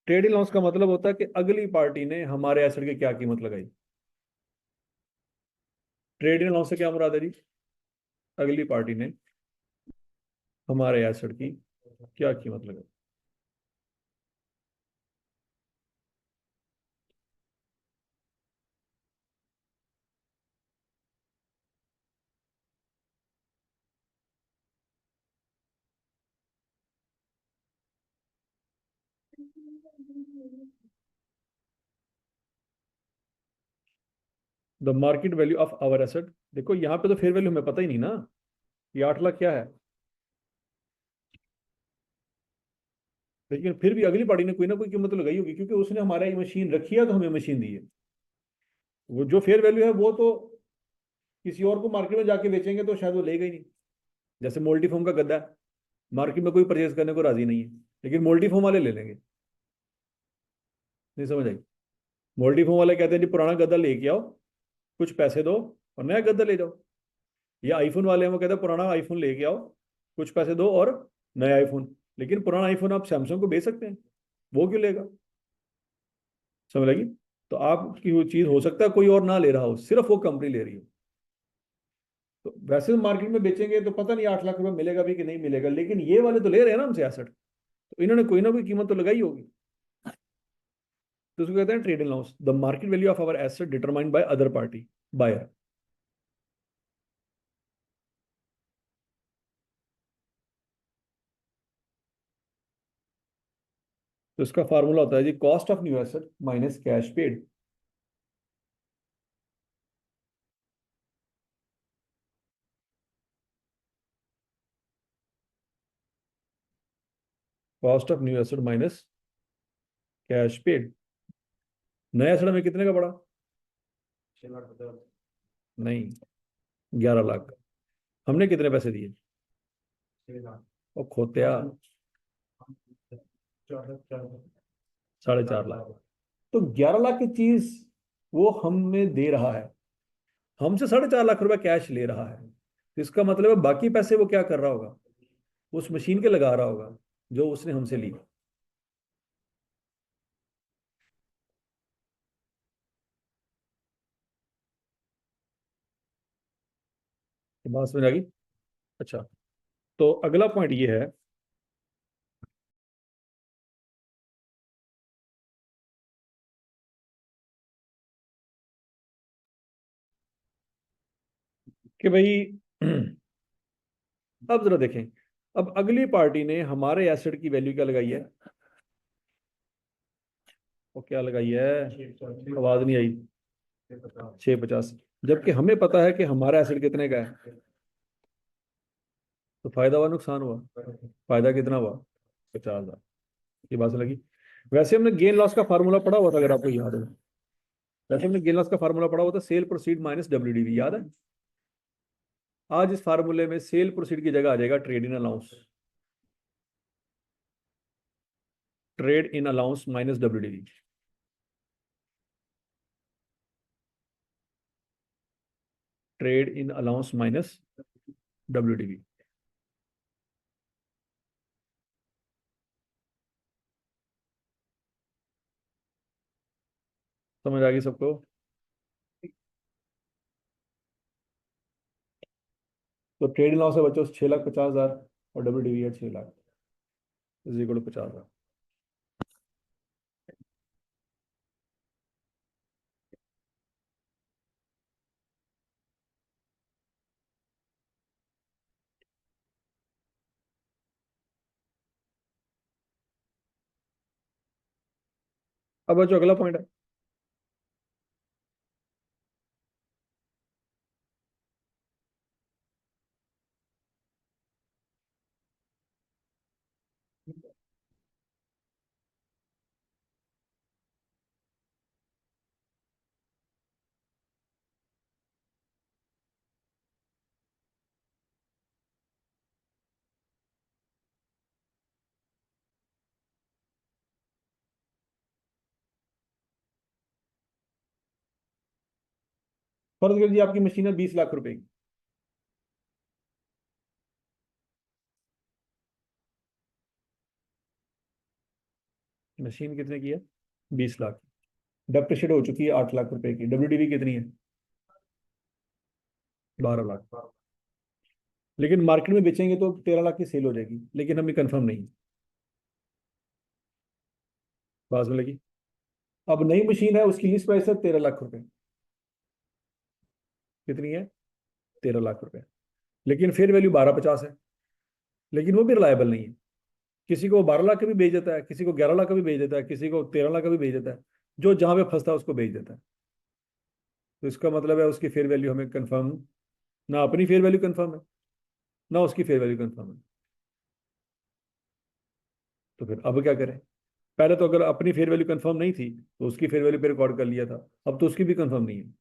ट्रेड अलाउंस का मतलब होता है कि अगली पार्टी ने हमारे एसेट की क्या कीमत लगाई। ट्रेड अलाउंस से क्या मुराद है जी, अगली पार्टी ने हमारे एसेट की क्या कीमत लगाई। The market value of our asset. देखो यहाँ पे तो फेयर वैल्यू हमें पता ही नहीं ना, ये 8 लाख क्या है, लेकिन फिर भी अगली पार्टी ने कोई ना कोई कीमत तो लगाई होगी, क्योंकि उसने हमारा ये मशीन रखी है तो हमें मशीन दी है। वो जो फेयर वैल्यू है वो तो किसी और को मार्केट में जाके बेचेंगे तो शायद वो लेगा ही नहीं। जैसे मोल्टी फोम का गद्दा है, मार्केट में कोई परचेज करने को राजी नहीं है, लेकिन मोल्टी फोम वाले ले लेंगे। नहीं समझ आई, मोल्टी फोम वाले कहते हैं जी पुराना गद्दा लेके आओ, कुछ पैसे दो और नया गद्दा ले जाओ। या आईफोन वाले हैं, वो कहते हैं पुराना आईफोन लेके आओ, कुछ पैसे दो और नया आईफोन। लेकिन पुराना आईफोन आप सैमसंग को बेच सकते हैं, वो क्यों लेगा, समझ लगी। तो आपकी वो चीज हो सकता है कोई और ना ले रहा हो, सिर्फ वो कंपनी ले रही हो। तो वैसे तो मार्केट में बेचेंगे तो पता नहीं 8 लाख रुपए मिलेगा भी कि नहीं मिलेगा, लेकिन ये वाले तो ले रहे हैं ना हमसे एसेट, तो इन्होंने कोई ना कोई कीमत तो लगाई होगी। तो उसको कहते हैं trade allowance, the market value of our asset determined by other party, buyer. तो इसका फार्मूला होता है जी, cost of new asset minus cash paid. Cost of new asset minus cash paid. नया एसेट में कितने का पड़ा, नहीं, 11 लाख। हमने कितने पैसे दिए, और खोत्या 4.5 लाख। तो 11 लाख की चीज वो हमें दे रहा है, हमसे 4.5 लाख रुपए कैश ले रहा है। तो इसका मतलब है बाकी पैसे वो क्या कर रहा होगा, उस मशीन के लगा रहा होगा जो उसने हमसे ली। ये बात समझ आ गई। अच्छा, तो अगला पॉइंट ये है कि भाई अब जरा देखें, अब अगली पार्टी ने हमारे एसेट की वैल्यू क्या लगाई है, वो क्या लगाई है, आवाज नहीं आई, 650। जबकि हमें पता है कि हमारा एसेट कितने का है। तो फायदा हुआ नुकसान हुआ, फायदा कितना हुआ, 50,000। ये बात लगी। वैसे हमने गेन लॉस का फार्मूला पढ़ा हुआ था, अगर आपको याद है। वैसे हमने गेन लॉस का फार्मूला पढ़ा हुआ था, सेल प्रोसीड माइनस डब्ल्यूडीवी, याद है। आज इस फार्मूले में सेल प्रोसीड की जगह आ जाएगा trade in allowance, trade in allowance minus WDV. Trade in allowance minus WDV। समझ आ गई सबको? तो ट्रेड इन अलाउंस से बच्चों 6,50,000 और WDV है 6 लाख, इज इक्वल टू 50,000। अब बच्चों अगला पॉइंट है, फर्ज कर लीजिए आपकी मशीन है 20 लाख रुपए की। मशीन कितने की है? 20 लाख। डेप्रिशिएट हो चुकी है 8 लाख रुपए की। WDV कितनी है? 12 लाख। लेकिन मार्केट में बेचेंगे तो 13 लाख की सेल हो जाएगी, लेकिन हमें कंफर्म नहीं है। बात में लगी? अब नई मशीन है, उसकी लिस्ट प्राइस है 13 लाख रुपए। कितनी है? 13 लाख रुपए। लेकिन फेयर वैल्यू 12,50 है। लेकिन वो भी रिलायबल नहीं है। किसी को 12 लाख का भी बेच देता है, किसी को 11 लाख का भी बेच देता है, किसी को 13 लाख का भी बेच देता है। जो जहां पे फंसता है उसको बेच देता है। तो इसका मतलब है उसकी फेयर वैल्यू हमें कंफर्म, ना अपनी फेयर वैल्यू कंफर्म है, ना उसकी फेयर वैल्यू कंफर्म है। तो फिर अब क्या करें? पहले तो अगर अपनी फेयर वैल्यू कंफर्म नहीं थी तो उसकी फेयर वैल्यू पे रिकॉर्ड कर लिया था। अब तो उसकी भी कंफर्म नहीं है।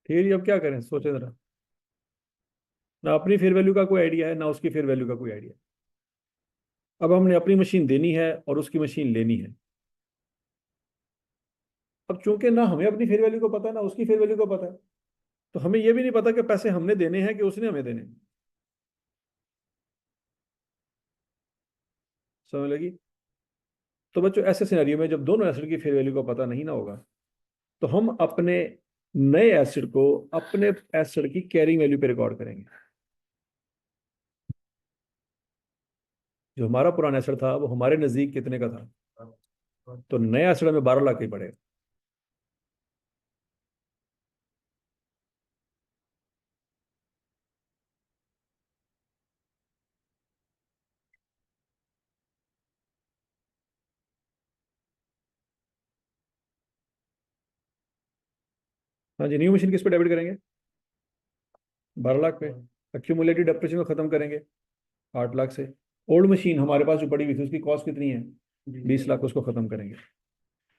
फिर ये अब क्या करें, सोचे जरा। ना अपनी फेयर वैल्यू का कोई आइडिया है, ना उसकी फेयर वैल्यू का कोई आइडिया। अब हमने अपनी मशीन देनी है और उसकी मशीन लेनी है। अब चूंकि ना हमें अपनी फेयर वैल्यू को पता है, ना उसकी फेयर वैल्यू को पता है, तो हमें यह भी नहीं पता कि पैसे हमने देने हैं कि उसने हमें देने हैं। समझ लगी? तो बच्चों ऐसे सिनेरियो में जब दोनों एसिड की फेयर वैल्यू को पता नहीं ना होगा, तो हम अपने नए एसिड को अपने एसिड की कैरिंग वैल्यू पे रिकॉर्ड करेंगे। जो हमारा पुराना एसिड था वो हमारे नजदीक कितने का था? तो नया एसिड हमें 12 लाख ही पड़ेगा। हाँ जी, न्यू मशीन किस पे डेबिट करेंगे? 12 लाख पे। एक्यूमुलेटेड डेप्रिसिएशन को खत्म करेंगे 8 लाख से। ओल्ड मशीन हमारे पास जो पड़ी हुई थी उसकी कॉस्ट कितनी है? 20 लाख, उसको खत्म करेंगे।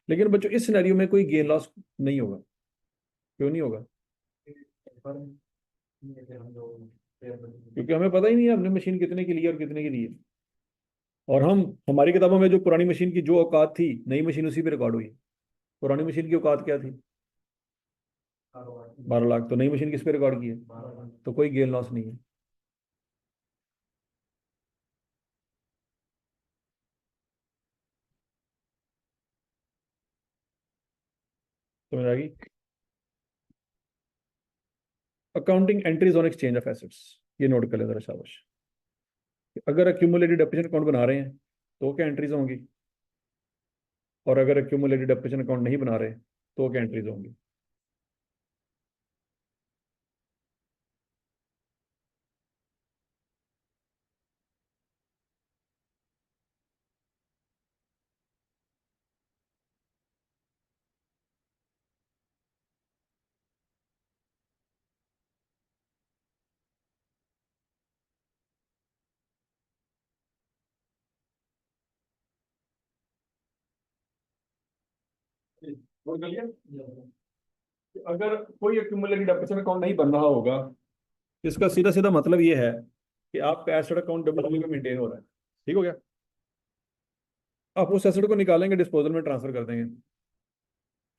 लेकिन बच्चों इस सिनेरियो में कोई गेन लॉस नहीं होगा। क्यों नहीं होगा? क्योंकि हमें पता ही नहीं है हमने मशीन कितने की ली है और कितने की ली है। और हम, हमारी किताबों में जो पुरानी मशीन की जो औकात थी, नई मशीन उसी पे रिकॉर्ड हुई है। पुरानी मशीन की औकात क्या थी? 12 लाख। तो नई मशीन किस पे रिकॉर्ड की है? तो कोई गेन लॉस नहीं है। समझ आ गई? Accounting entries on exchange of assets, ये नोट कर ले जरा शाबाश। अगर एक्यूमुलेटेड डेप्रिसिएशन अकाउंट बना रहे हैं तो क्या एंट्रीज होंगी, और अगर एक्यूमुलेटेड डेप्रिसिएशन अकाउंट नहीं बना रहे तो क्या एंट्रीज होंगी? वो कर लिया। अगर कोई एक्यूमुलेटेड डेप्रिसिएशन अकाउंट नहीं बन रहा होगा, इसका सीधा सीधा मतलब ये है कि आपका एसेट अकाउंट डब्ल्यू में मेंटेन हो रहा है। ठीक हो गया? आप उस एसेट को निकालेंगे, डिस्पोजल में ट्रांसफर कर देंगे।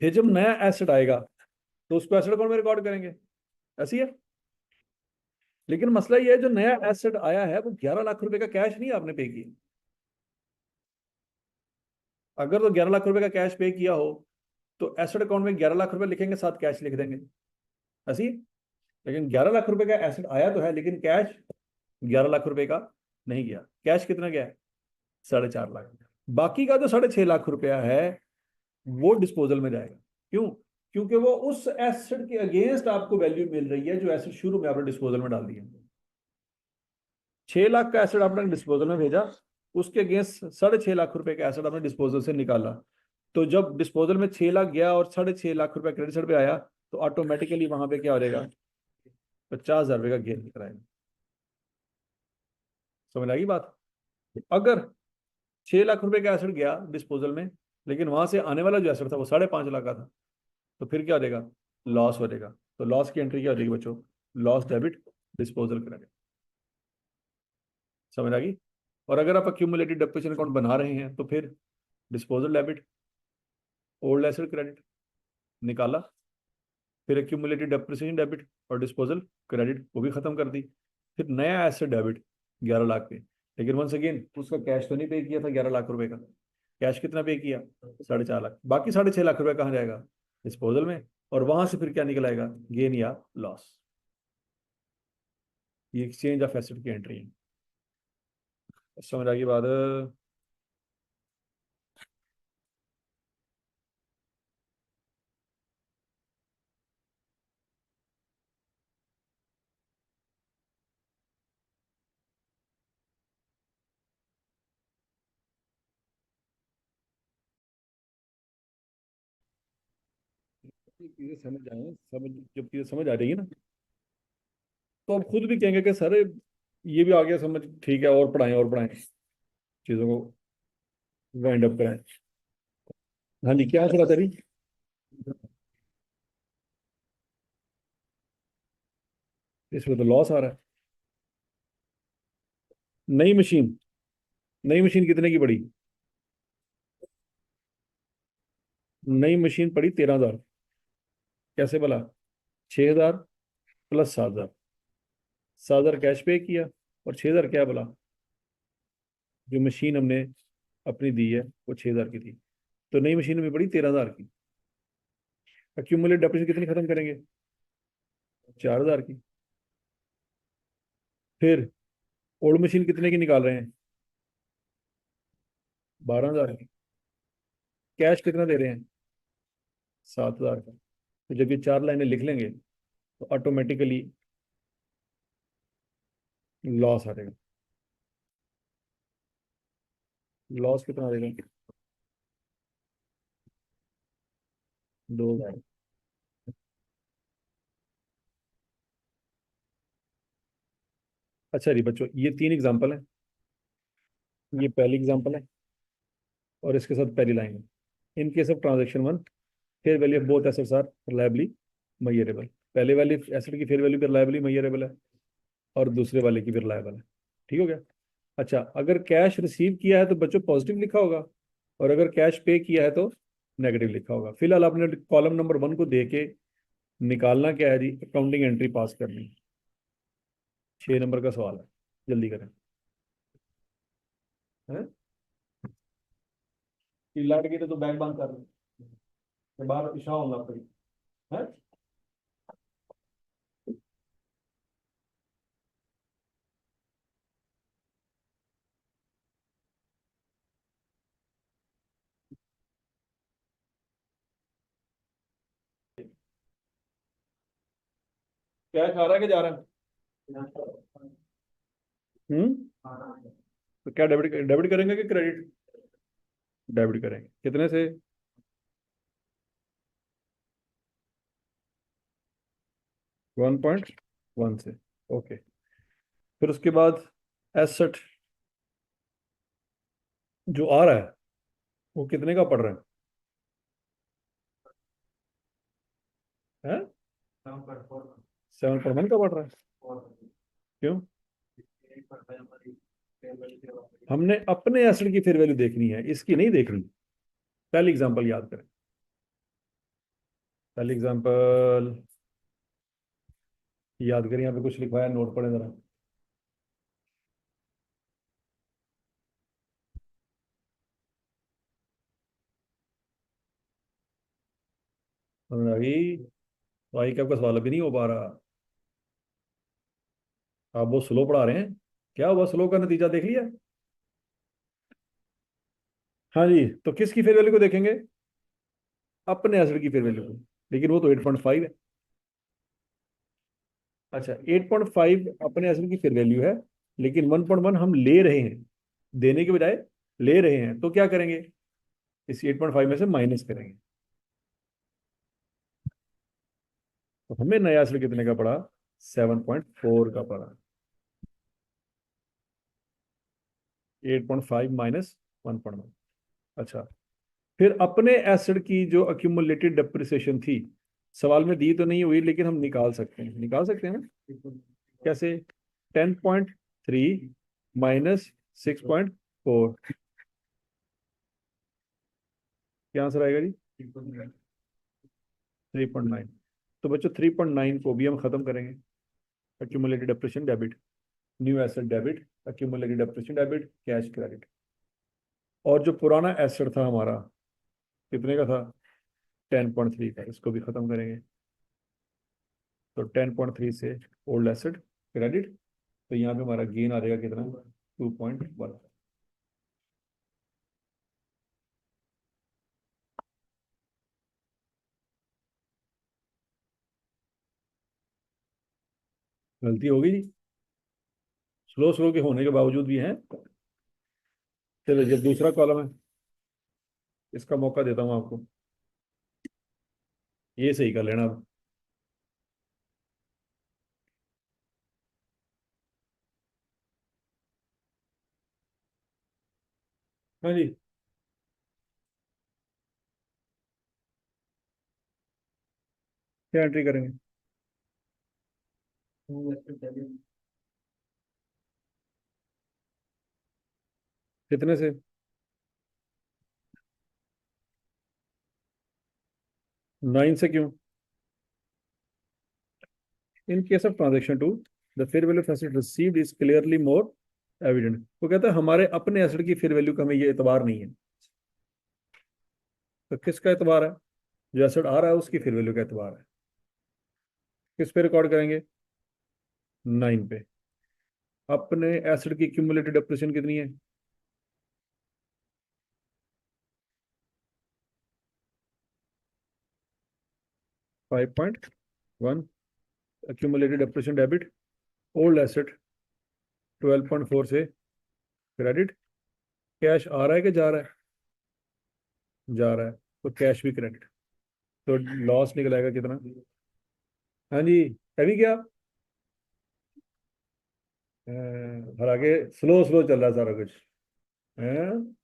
फिर जब नया एसेट आएगा तो उसको एसेट अकाउंट में रिकॉर्ड करेंगे। ऐसी है। लेकिन मसला ये है, जो नया एसेट आया है वो 11 लाख रुपए का कैश नहीं आपने पे किया। अगर तो 11 लाख रुपए का कैश पे किया हो तो एसेट अकाउंट में 11 लाख रुपए लिखेंगे, साथ कैश लिख देंगे। ऐसी है? लेकिन 11 लाख रुपए का एसेट आया तो है, लेकिन कैश 11 लाख रुपए का नहीं गया। कैश कितना गया है? 4.5 लाख। बाकी का जो 6.5 लाख रुपया है वो डिस्पोजल में जाएगा। क्यों? क्योंकि वो उस एसेट के अगेंस्ट आपको वैल्यू मिल रही है जो एसेट शुरू में आपने डिस्पोजल में डाल दिया। 6 लाख का एसेट आपने डिस्पोजल में भेजा, उसके अगेंस्ट 6.5 लाख रुपए का एसेट आपने डिस्पोजल से निकाला। तो जब डिस्पोजल में 6 लाख गया और 6.5 लाख रुपए क्रेडिट साइड पे आया, तो ऑटोमेटिकली वहां पे क्या हो जाएगा? 50,000 रुपए का गेन निकल आएगा। समझ आ गई बात? अगर 6 लाख रुपए का एसेट गया डिस्पोजल में, लेकिन वहां से आने वाला जो एसेट था वो 5.5 लाख का था, तो फिर क्या हो जाएगा? लॉस हो जाएगा। तो लॉस की एंट्री क्या हो जाएगी बच्चों? Loss debit disposal credit. समझ आ गई? और अगर आप अक्यूमुलेटेड डेप्रिसिएशन अकाउंट बना रहे हैं तो फिर disposal debit, old asset credit निकाला, फिर एक्यूमुलेटेड डेप्रिसिएशन डेबिट और डिस्पोजल क्रेडिट वो भी खत्म कर दी। फिर नया एसेट डेबिट 11 लाख पे। लेकिन वंस अगेन उसका कैश तो नहीं पे किया था 11 लाख रुपए का। कैश कितना पे किया? 4.5 लाख। बाकी 6.5 लाख रुपए कहाँ जाएगा? डिस्पोजल में। और वहां से फिर क्या निकल आएगा? गेन या लॉस। ये एक्सचेंज ऑफ एसेट की एंट्री है। समझ आ गई बात? चीजें समझ आए, समझ जब चीजें समझ आ जाएगी ना, तो आप खुद भी कहेंगे कि सर ये भी आ गया समझ, ठीक है, और पढ़ाएं चीजों को वाइंड अप कराएं। हाँ जी, क्या चला तेरी? इसमें तो लॉस आ रहा है। नई मशीन, नई मशीन कितने की पड़ी? नई मशीन पड़ी 13,000। कैसे भला? 6,000 प्लस 7,000। 7,000 कैश पे किया और 6,000 क्या भला? जो मशीन हमने अपनी दी है वो 6,000 की थी। तो नई मशीन में पड़ी 13,000 की। एक्यूमुलेट डेप्रिसिएशन कितनी खत्म करेंगे? 4,000 की। फिर ओल्ड मशीन कितने की निकाल रहे हैं? 12,000 की। कैश कितना दे रहे हैं? 7,000 का। तो जब ये चार लाइनें लिख लेंगे तो ऑटोमेटिकली लॉस आ जाएगा। लॉस कितना आ जाएगा? 2,000। अच्छा जी बच्चों, ये 3 एग्जाम्पल है। ये पहली एग्जाम्पल है और इसके साथ पहली लाइन है। In case of transaction one, fair value of both assets are reliably measurable. पहले वाले एसेट की फेयर वैल्यू भी रिलायबली मयरेबल है और दूसरे वाले की भी रिलायबल है। ठीक हो गया? अच्छा, अगर कैश रिसीव किया है तो बच्चों पॉजिटिव लिखा होगा, और अगर कैश पे किया है तो नेगेटिव लिखा होगा। फिलहाल आपने कॉलम नंबर 1 को दे के निकालना क्या है जी, अकाउंटिंग एंट्री पास करनी। 6 नंबर का सवाल है, जल्दी करें। हैं? कि लाइट गई तो बैग बंद कर लो, बाहर इशा होना पड़ी है। क्या खा रहा है कि जा रहा है? तो क्या डेबिट डेबिट करेंगे कि क्रेडिट? डेबिट करेंगे, कितने से? 1.1 से। ओके। फिर उसके बाद एसेट जो आ रहा है वो कितने का पड़ रहा है? 7.1 का पड़ रहा है। क्यों? हमने अपने एसेट की फेयर वैल्यू देखनी है, इसकी नहीं देखनी। पहली एग्जांपल याद करें। पहली एग्जांपल याद करें, यहाँ पे कुछ लिखवाया, नोट पढ़े जरा। भाई, भाई का आपका सवाल अभी नहीं हो पा रहा। आप बहुत स्लो पढ़ा रहे हैं। क्या हुआ, स्लो का नतीजा देख लिया? हाँ जी, तो किसकी फेयर वैल्यू को देखेंगे? अपने एसेट की फेयर वैल्यू को। लेकिन वो तो 8.5 है। अच्छा, 8.5 अपने एसेट की फेयर वैल्यू है, लेकिन 1.1 हम ले रहे हैं, देने के बजाय ले रहे हैं, तो क्या करेंगे? इस 8.5 में से माइनस करेंगे। तो हमें नया एसेट कितने का पड़ा? 7.4 का पड़ा। 8.5 माइनस 1.1। अच्छा, फिर अपने एसेट की जो अक्यूमुलेटेड डेप्रिसिएशन थी, सवाल में दी तो नहीं हुई, लेकिन हम निकाल सकते हैं, निकाल सकते हैं ना? कैसे? 10.3 माइनस 6.4। क्या आंसर आएगा जी? 3.9। तो बच्चों 3.9 को भी हम खत्म करेंगे। Accumulated depreciation debit, new asset debit, accumulated depreciation debit, cash credit. और जो पुराना एसेट था हमारा, कितने का था? 10.3 का, इसको भी खत्म करेंगे। तो 10.3 से ओल्ड एसेट क्रेडिट, तो यहाँ पे हमारा गेन आ जाएगा कितना? 2.1। गलती होगी जी, स्लो स्लो के होने के बावजूद भी है। चलो, जब दूसरा कॉलम है, इसका मौका देता हूँ आपको, ये सही कर लेना अब। हाँ जी, क्या एंट्री करेंगे? कितने से? 9 से क्यों? In case of transaction two, the fair value of asset received is clearly more evident. वो कहता है हमारे अपने एसेट की फेयर वैल्यू का हमें ये एतबार नहीं है। तो किसका एतबार है? जो एसेट आ रहा है उसकी फेयर वैल्यू का एतबार है। किस पे रिकॉर्ड करेंगे? 9 पे। अपने एसेट की क्यूमुलेटेड डेप्रिसिएशन कितनी है? 5.1। accumulated depreciation debit, old asset 12.4 से क्रेडिट। कैश आ रहा है कि जा रहा है? जा रहा है, तो कैश भी क्रेडिट। तो लॉस निकल आएगा कितना? हाँ जी, अभी क्या? और आगे स्लो स्लो चल रहा है सारा कुछ। हैं?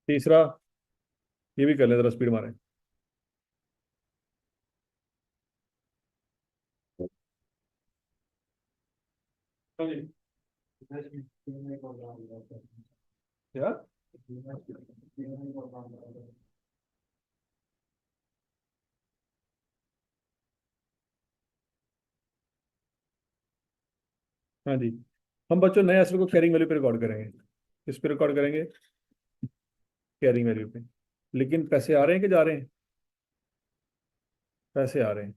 तीसरा, ये भी कर ले जरा, स्पीड मारे। हाँ जी। क्या? हाँ जी। हम बच्चों नए एसेट को कैरिंग वैल्यू पे रिकॉर्ड करेंगे। किस पे रिकॉर्ड करेंगे? कैरिंग वैल्यू पे। लेकिन पैसे आ रहे हैं कि जा रहे हैं? पैसे आ रहे हैं।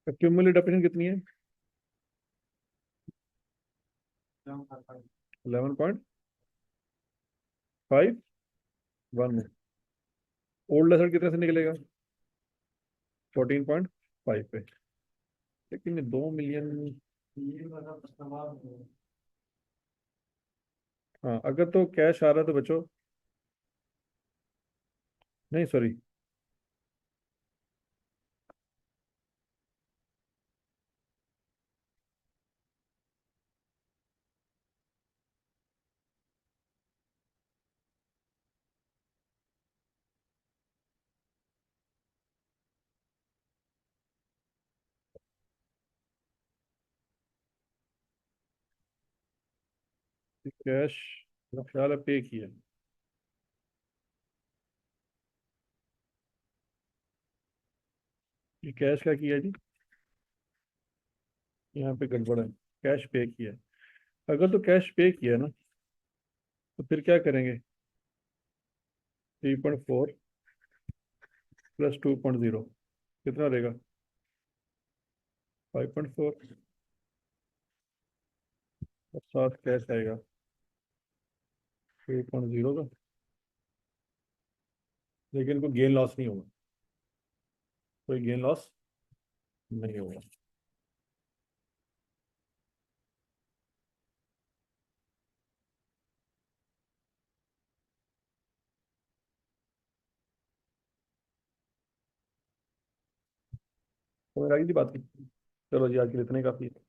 क्यूमुलेटिव डेप्रिसिएशन कितनी है? 11.51 में। ओल्ड एसेट कितने से निकलेगा? 14.5 पे। लेकिन ये 2 मिलियन। हाँ, अगर तो कैश आ रहा है तो बचो। नहीं, सॉरी। कैश, मेरा ख्याल है पे किया। ये कैश का किया जी। यहाँ पे गड़बड़ है। कैश पे किया है। अगर तो कैश पे किया है ना, तो फिर क्या करेंगे? 3.4 प्लस 2.0 कितना रहेगा? 5.4। और साथ कैश आएगा 3.0 का। लेकिन कोई गेन लॉस नहीं होगा। कोई गेन लॉस नहीं होगा। तो मेरा की बात की। चलो जी, आज के लिए इतने काफी है।